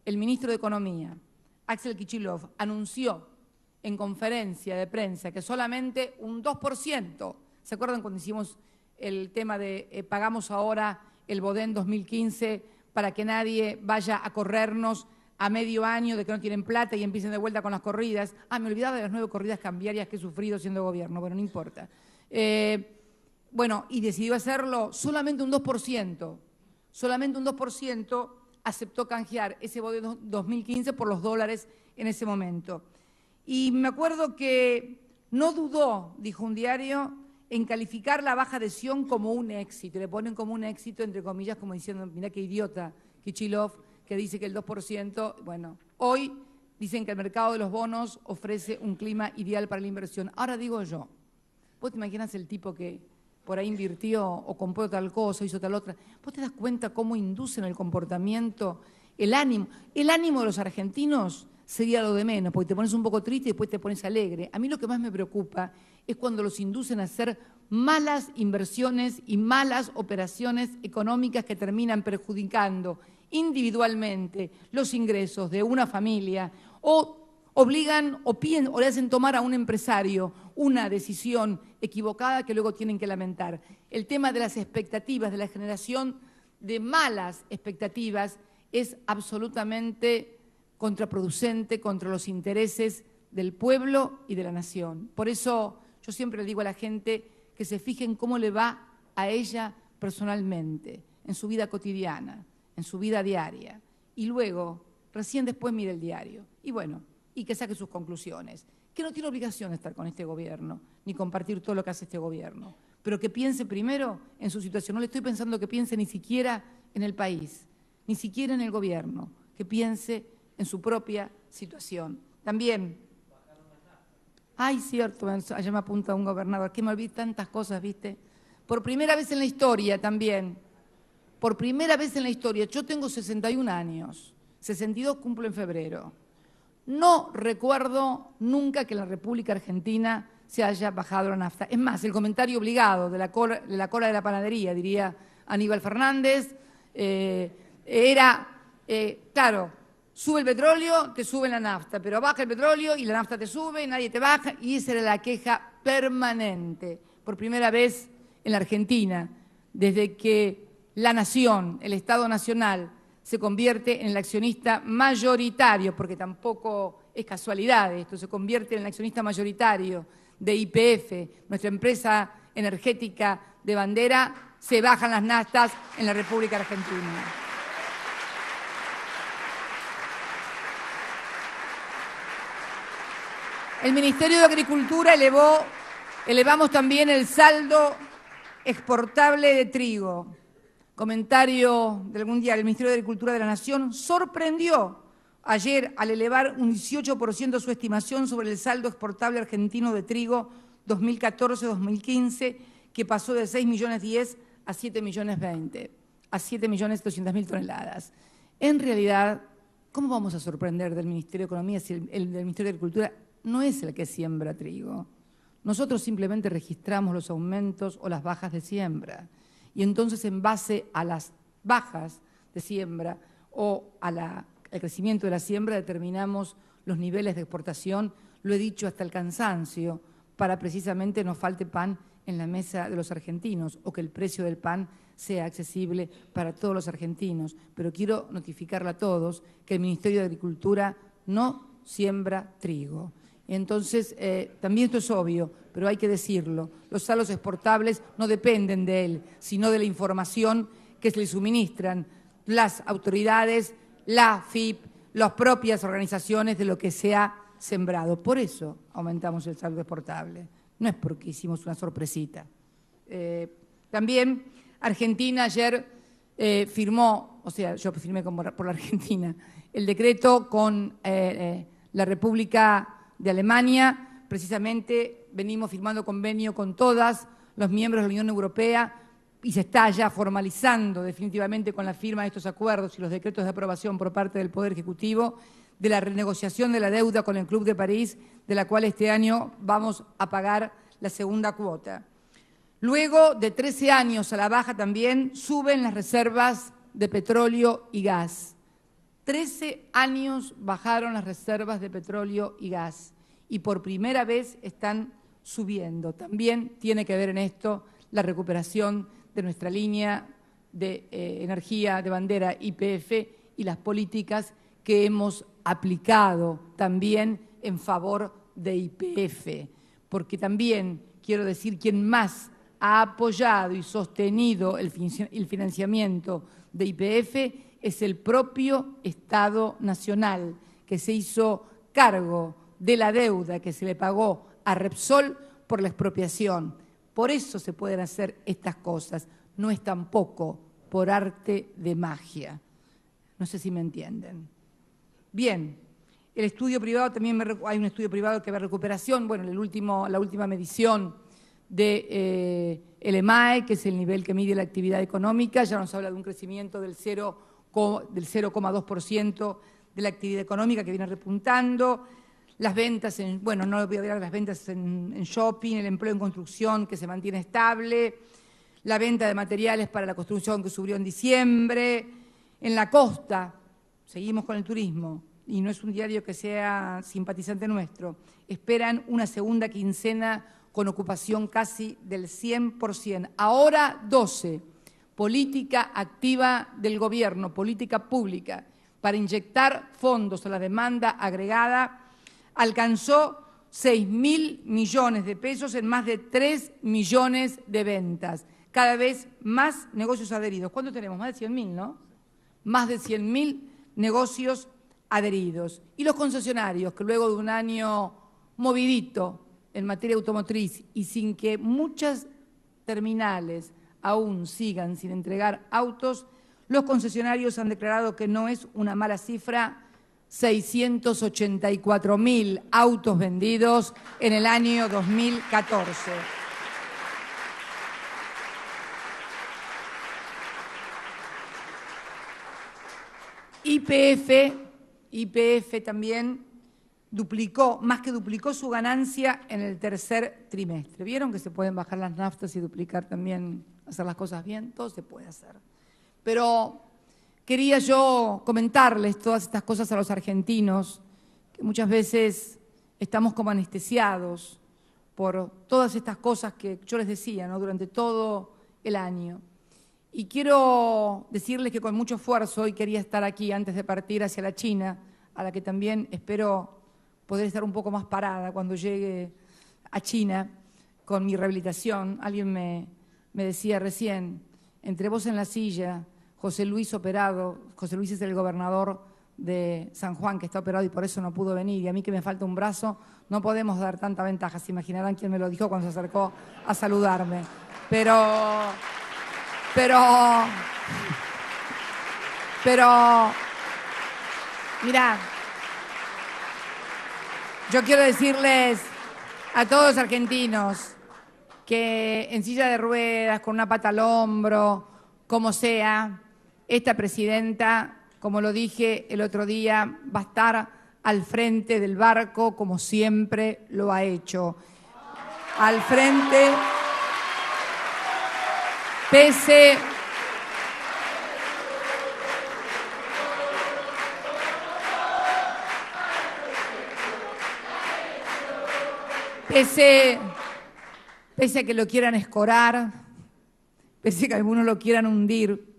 A: el ministro de Economía, Axel Kicillof, anunció en conferencia de prensa que solamente un 2%, ¿se acuerdan cuando hicimos el tema de pagamos ahora el Bodén 2015 para que nadie vaya a corrernos a medio año de que no tienen plata y empiecen de vuelta con las corridas? Me olvidaba de las 9 corridas cambiarias que he sufrido siendo gobierno, bueno, no importa. Bueno, y decidió hacerlo solamente un 2%. Solamente un 2% aceptó canjear ese Bodén 2015 por los dólares en ese momento. Y me acuerdo que no dudó, dijo un diario, en calificar la baja adhesión como un éxito. Le ponen como un éxito, entre comillas, como diciendo, mirá qué idiota Kicillof, que dice que el 2%, bueno, hoy dicen que el mercado de los bonos ofrece un clima ideal para la inversión. Ahora digo yo, ¿vos te imaginas el tipo que por ahí invirtió o compró tal cosa, hizo tal otra? ¿Vos te das cuenta cómo inducen el comportamiento, el ánimo? El ánimo de los argentinos sería lo de menos, porque te pones un poco triste y después te pones alegre. A mí lo que más me preocupa es cuando los inducen a hacer malas inversiones y malas operaciones económicas que terminan perjudicando individualmente los ingresos de una familia o obligan o le hacen tomar a un empresario una decisión equivocada que luego tienen que lamentar. El tema de las expectativas, de la generación de malas expectativas es absolutamente contraproducente contra los intereses del pueblo y de la nación. Por eso yo siempre le digo a la gente que se fijen cómo le va a ella personalmente, en su vida cotidiana, en su vida diaria. Y luego, recién después mire el diario. Y bueno, y que saque sus conclusiones. Que no tiene obligación de estar con este gobierno, ni compartir todo lo que hace este gobierno. Pero que piense primero en su situación. No le estoy pensando que piense ni siquiera en el país, ni siquiera en el gobierno. Que piense en su propia situación. También, cierto, allá me apunta un gobernador, que me olvidé tantas cosas, ¿viste? Por primera vez en la historia también, por primera vez en la historia, yo tengo 61 años, 62 cumplo en febrero. No recuerdo nunca que en la República Argentina se haya bajado la nafta. Es más, el comentario obligado de la cola de la panadería, diría Aníbal Fernández, claro, sube el petróleo, te sube la nafta, pero baja el petróleo y la nafta te sube, nadie te baja, y esa era la queja permanente. Por primera vez en la Argentina, desde que la nación, el Estado Nacional, se convierte en el accionista mayoritario, porque tampoco es casualidad esto, se convierte en el accionista mayoritario de YPF, nuestra empresa energética de bandera, se bajan las naftas en la República Argentina. El Ministerio de Agricultura elevamos también el saldo exportable de trigo. Comentario de algún diario, el Ministerio de Agricultura de la Nación sorprendió ayer al elevar un 18% su estimación sobre el saldo exportable argentino de trigo 2014-2015, que pasó de 6.010.000 a 7.020.000, a 7.200.000 toneladas. En realidad, ¿cómo vamos a sorprender del Ministerio de Economía si el del Ministerio de Agricultura no es el que siembra trigo? Nosotros simplemente registramos los aumentos o las bajas de siembra. Y entonces, en base a las bajas de siembra o al crecimiento de la siembra, determinamos los niveles de exportación, lo he dicho hasta el cansancio, para precisamente no falte pan en la mesa de los argentinos o que el precio del pan sea accesible para todos los argentinos. Pero quiero notificarle a todos que el Ministerio de Agricultura no siembra trigo. Entonces, también esto es obvio, pero hay que decirlo, los saldos exportables no dependen de él, sino de la información que se le suministran las autoridades, la AFIP, las propias organizaciones de lo que se ha sembrado. Por eso aumentamos el saldo exportable, no es porque hicimos una sorpresita. También Argentina ayer firmó, o sea, yo firmé por la Argentina, el decreto con la República de Alemania. Precisamente venimos firmando convenio con todos los miembros de la Unión Europea y se está ya formalizando definitivamente con la firma de estos acuerdos y los decretos de aprobación por parte del Poder Ejecutivo de la renegociación de la deuda con el Club de París, de la cual este año vamos a pagar la segunda cuota. Luego de 13 años a la baja también suben las reservas de petróleo y gas. 13 años bajaron las reservas de petróleo y gas y por primera vez están subiendo. También tiene que ver en esto la recuperación de nuestra línea de energía de bandera YPF y las políticas que hemos aplicado también en favor de YPF, porque también quiero decir quien más ha apoyado y sostenido el financiamiento de YPF es el propio Estado Nacional, que se hizo cargo de la deuda que se le pagó a Repsol por la expropiación. Por eso se pueden hacer estas cosas, no es tampoco por arte de magia. No sé si me entienden. Bien, el estudio privado también, hay un estudio privado que ve recuperación, bueno, la última medición de el EMAE, que es el nivel que mide la actividad económica, ya nos habla de un crecimiento del 0,2% de la actividad económica que viene repuntando. Las ventas, no voy a hablar de las ventas en shopping, el empleo en construcción que se mantiene estable, la venta de materiales para la construcción que subió en diciembre. En la costa, seguimos con el turismo, y no es un diario que sea simpatizante nuestro, esperan una segunda quincena con ocupación casi del 100%. Ahora 12, política activa del gobierno, política pública, para inyectar fondos a la demanda agregada, alcanzó 6.000 millones de pesos en más de 3 millones de ventas. Cada vez más negocios adheridos. ¿Cuánto tenemos? Más de 100.000, ¿no? Más de 100.000 negocios adheridos. Y los concesionarios, que luego de un año movidito en materia automotriz y sin que muchas terminales aún sigan sin entregar autos, los concesionarios han declarado que no es una mala cifra, 684.000 autos vendidos en el año 2014. YPF también duplicó, más que duplicó su ganancia en el tercer trimestre. ¿Vieron que se pueden bajar las naftas y duplicar también, hacer las cosas bien? Todo se puede hacer. Pero quería yo comentarles todas estas cosas a los argentinos, que muchas veces estamos como anestesiados por todas estas cosas que yo les decía, ¿no?, durante todo el año. Y quiero decirles que con mucho esfuerzo hoy quería estar aquí antes de partir hacia la China, a la que también espero poder estar un poco más parada cuando llegue a China con mi rehabilitación. Alguien me decía recién, entre vos en la silla, José Luis operado, José Luis es el gobernador de San Juan que está operado y por eso no pudo venir, y a mí que me falta un brazo, no podemos dar tanta ventaja. Se imaginarán quién me lo dijo cuando se acercó a saludarme. Pero, mirá, yo quiero decirles a todos los argentinos que en silla de ruedas, con una pata al hombro, como sea, esta presidenta, como lo dije el otro día, va a estar al frente del barco como siempre lo ha hecho. Al frente, pese a que lo quieran escorar, pese a que algunos lo quieran hundir.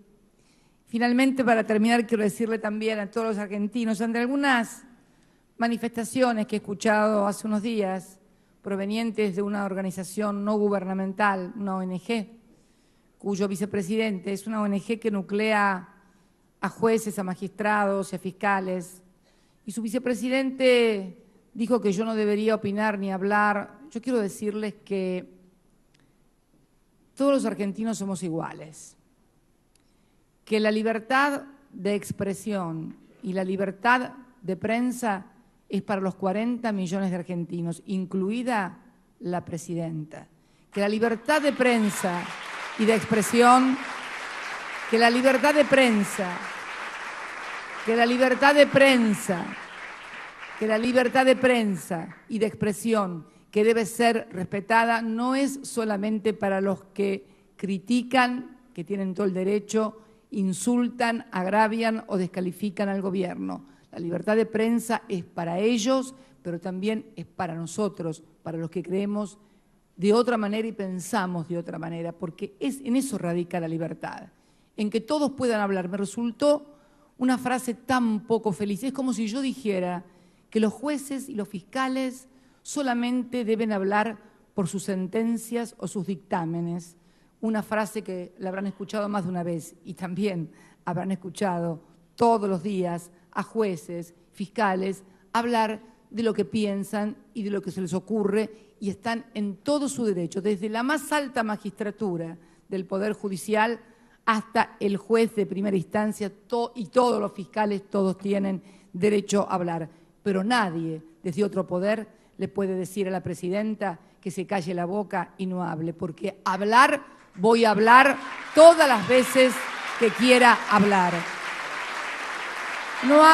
A: Finalmente, para terminar, quiero decirle también a todos los argentinos, ante algunas manifestaciones que he escuchado hace unos días, provenientes de una organización no gubernamental, una ONG, cuyo vicepresidente es una ONG que nuclea a jueces, a magistrados y a fiscales, y su vicepresidente dijo que yo no debería opinar ni hablar. Yo quiero decirles que todos los argentinos somos iguales, que la libertad de expresión y la libertad de prensa es para los 40 millones de argentinos, incluida la presidenta, que la libertad de prensa y de expresión, que la libertad de prensa y de expresión que debe ser respetada no es solamente para los que critican, que tienen todo el derecho, insultan, agravian o descalifican al gobierno. La libertad de prensa es para ellos, pero también es para nosotros, para los que creemos de otra manera y pensamos de otra manera, porque en eso radica la libertad, en que todos puedan hablar. Me resultó una frase tan poco feliz. Es como si yo dijera que los jueces y los fiscales solamente deben hablar por sus sentencias o sus dictámenes. Una frase que la habrán escuchado más de una vez y también habrán escuchado todos los días a jueces, fiscales, hablar de lo que piensan y de lo que se les ocurre, y están en todo su derecho, desde la más alta magistratura del Poder Judicial hasta el juez de primera instancia, y todos los fiscales, todos tienen derecho a hablar. Pero nadie desde otro poder le puede decir a la presidenta que se calle la boca y no hable, porque hablar, voy a hablar todas las veces que quiera hablar. No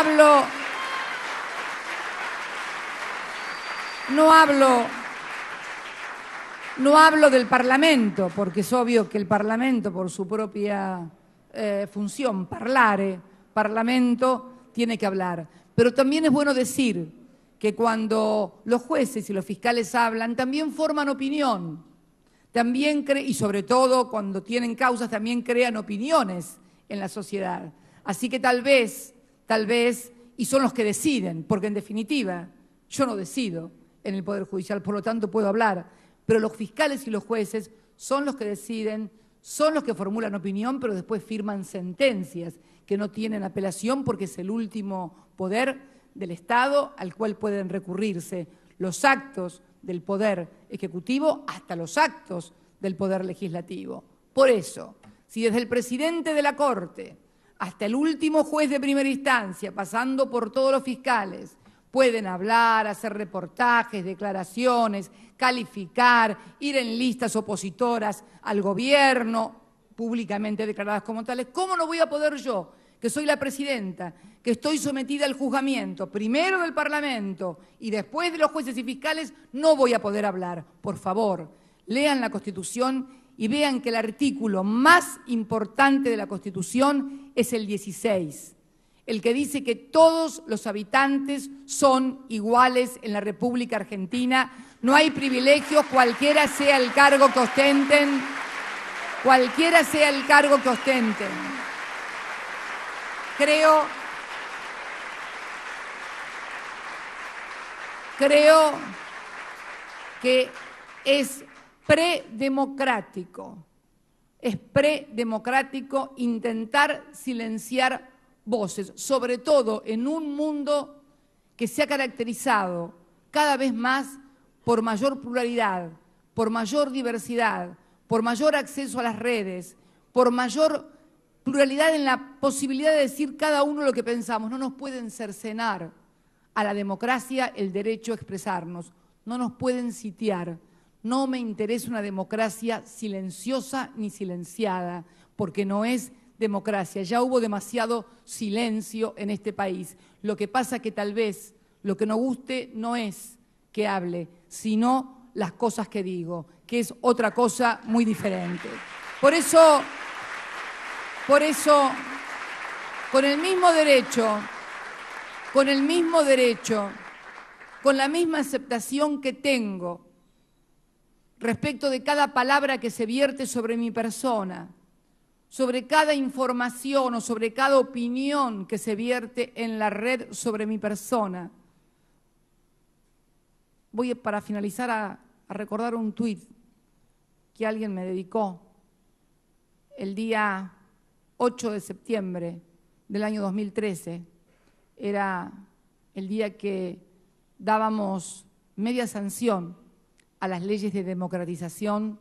A: hablo del Parlamento, porque es obvio que el Parlamento, por su propia función, Parlamento, tiene que hablar. Pero también es bueno decir que cuando los jueces y los fiscales hablan, también forman opinión, y sobre todo cuando tienen causas, también crean opiniones en la sociedad. Así que tal vez, y son los que deciden, porque en definitiva yo no decido en el Poder Judicial, por lo tanto puedo hablar, pero los fiscales y los jueces son los que deciden, son los que formulan opinión, pero después firman sentencias que no tienen apelación porque es el último poder del Estado al cual pueden recurrirse los actos del Poder Ejecutivo hasta los actos del Poder Legislativo. Por eso, si desde el presidente de la Corte hasta el último juez de primera instancia, pasando por todos los fiscales, pueden hablar, hacer reportajes, declaraciones, calificar, ir en listas opositoras al gobierno, públicamente declaradas como tales, ¿cómo no voy a poder yo, que soy la presidenta, que estoy sometida al juzgamiento, primero del Parlamento y después de los jueces y fiscales, no voy a poder hablar? Por favor, lean la Constitución y vean que el artículo más importante de la Constitución es el 16, el que dice que todos los habitantes son iguales en la República Argentina, no hay privilegios, cualquiera sea el cargo que ostenten, cualquiera sea el cargo que ostenten. Creo que es predemocrático intentar silenciar voces, sobre todo en un mundo que se ha caracterizado cada vez más por mayor pluralidad, por mayor diversidad, por mayor acceso a las redes, por mayor pluralidad en la posibilidad de decir cada uno lo que pensamos. No nos pueden cercenar a la democracia el derecho a expresarnos, no nos pueden sitiar. No me interesa una democracia silenciosa ni silenciada, porque no es democracia. Ya hubo demasiado silencio en este país. Lo que pasa que tal vez lo que nos guste no es que hable, sino las cosas que digo, que es otra cosa muy diferente. Por eso, con el mismo derecho, con la misma aceptación que tengo respecto de cada palabra que se vierte sobre mi persona, sobre cada información o sobre cada opinión que se vierte en la red sobre mi persona. Voy para finalizar a recordar un tuit que alguien me dedicó el día 8 de septiembre del año 2013. Era el día que dábamos media sanción a las leyes de democratización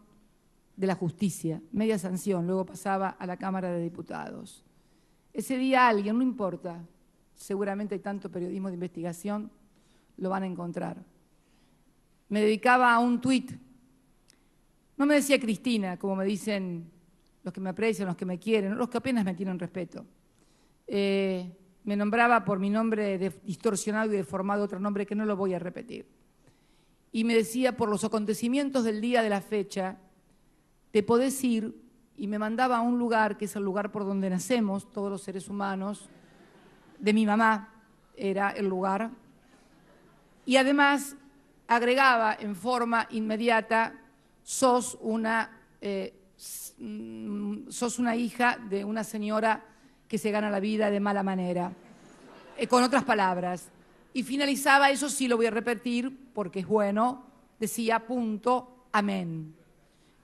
A: de la justicia, media sanción, luego pasaba a la Cámara de Diputados. Ese día alguien, no importa, seguramente hay tanto periodismo de investigación, lo van a encontrar. Me dedicaba a un tuit, no me decía Cristina, como me dicen los que me aprecian, los que me quieren, los que apenas me tienen respeto. Me nombraba por mi nombre distorsionado y deformado, otro nombre que no lo voy a repetir. Y me decía, por los acontecimientos del día de la fecha, te podés ir, y me mandaba a un lugar que es el lugar por donde nacemos, todos los seres humanos, de mi mamá era el lugar, y además agregaba en forma inmediata, sos una hija de una señora que se gana la vida de mala manera, con otras palabras. Y finalizaba, eso sí lo voy a repetir porque es bueno, decía punto, amén.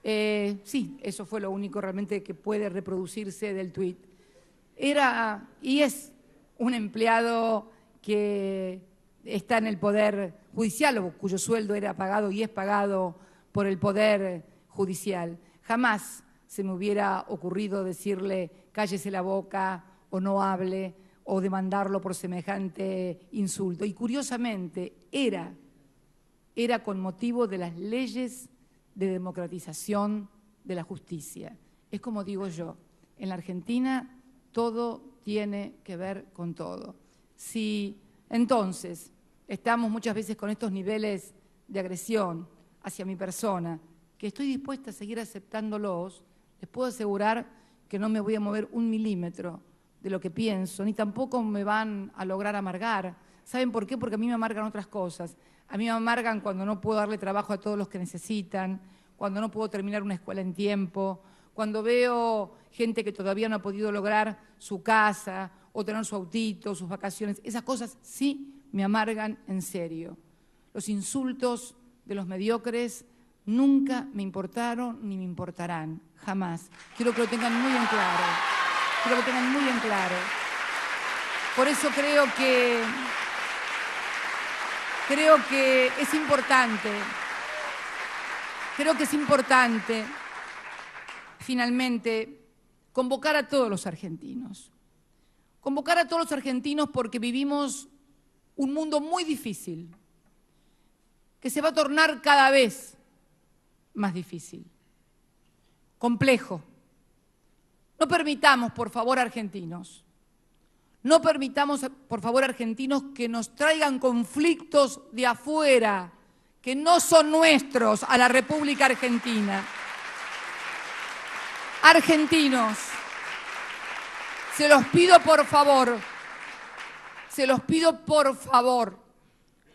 A: Sí, eso fue lo único realmente que puede reproducirse del tuit. Era y es un empleado que está en el Poder Judicial, o cuyo sueldo era pagado y es pagado por el Poder Judicial. Jamás se me hubiera ocurrido decirle cállese la boca o no hable o demandarlo por semejante insulto. Y curiosamente era con motivo de las leyes de democratización de la justicia. Es como digo yo, en la Argentina todo tiene que ver con todo. Si entonces estamos muchas veces con estos niveles de agresión hacia mi persona, que estoy dispuesta a seguir aceptándolos, les puedo asegurar que no me voy a mover un milímetro de lo que pienso, ni tampoco me van a lograr amargar. ¿Saben por qué? Porque a mí me amargan otras cosas. A mí me amargan cuando no puedo darle trabajo a todos los que necesitan, cuando no puedo terminar una escuela en tiempo, cuando veo gente que todavía no ha podido lograr su casa o tener su autito, sus vacaciones. Esas cosas sí me amargan en serio. Los insultos de los mediocres nunca me importaron ni me importarán, jamás. Quiero que lo tengan muy en claro. Quiero que tengan muy en claro. Por eso creo que es importante, finalmente, convocar a todos los argentinos. Convocar a todos los argentinos porque vivimos un mundo muy difícil, que se va a tornar cada vez más difícil, complejo. No permitamos, por favor, argentinos, que nos traigan conflictos de afuera, que no son nuestros, a la República Argentina. Argentinos, se los pido por favor,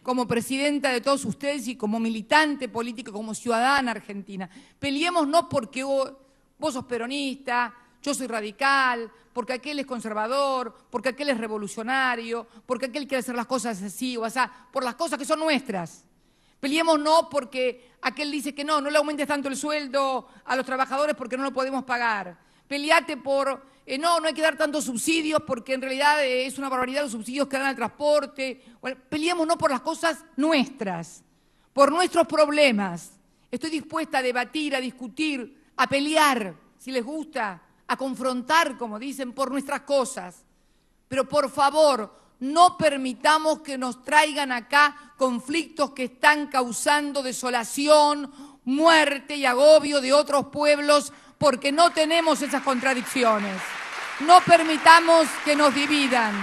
A: como presidenta de todos ustedes y como militante político, como ciudadana argentina, peleemos no porque Vos sos peronista, yo soy radical, porque aquel es conservador, porque aquel es revolucionario, porque aquel quiere hacer las cosas así o así, por las cosas que son nuestras. Peleemos no porque aquel dice que no le aumentes tanto el sueldo a los trabajadores porque no lo podemos pagar. Peleate por, no hay que dar tantos subsidios porque en realidad es una barbaridad los subsidios que dan al transporte. Bueno, peleemos no por las cosas nuestras, por nuestros problemas. Estoy dispuesta a debatir, a discutir, a pelear, si les gusta, a confrontar, como dicen, por nuestras cosas. Pero por favor, no permitamos que nos traigan acá conflictos que están causando desolación, muerte y agobio de otros pueblos, porque no tenemos esas contradicciones. No permitamos que nos dividan.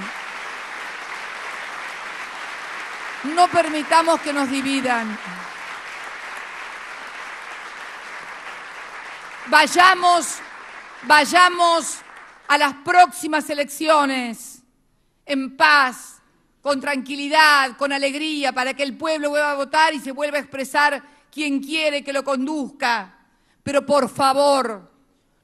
A: No permitamos que nos dividan. Vayamos a las próximas elecciones en paz, con tranquilidad, con alegría, para que el pueblo vuelva a votar y se vuelva a expresar quien quiere que lo conduzca. Pero por favor,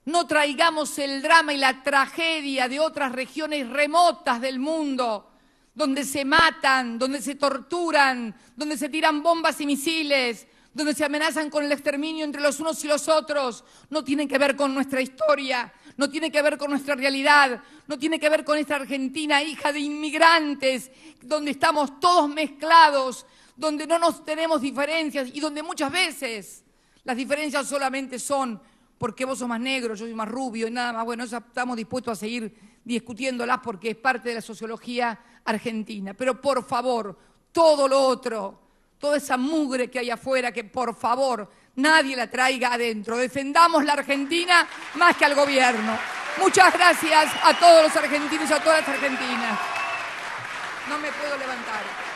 A: no traigamos el drama y la tragedia de otras regiones remotas del mundo, donde se matan, donde se torturan, donde se tiran bombas y misiles, donde se amenazan con el exterminio entre los unos y los otros. No tiene que ver con nuestra historia, no tiene que ver con nuestra realidad, no tiene que ver con esta Argentina, hija de inmigrantes, donde estamos todos mezclados, donde no nos tenemos diferencias y donde muchas veces las diferencias solamente son porque vos sos más negro, yo soy más rubio y nada más. Bueno, eso estamos dispuestos a seguir discutiéndolas porque es parte de la sociología argentina. Pero por favor, todo lo otro, toda esa mugre que hay afuera, que por favor nadie la traiga adentro. Defendamos la Argentina más que al gobierno. Muchas gracias a todos los argentinos y a todas las argentinas. No me puedo levantar.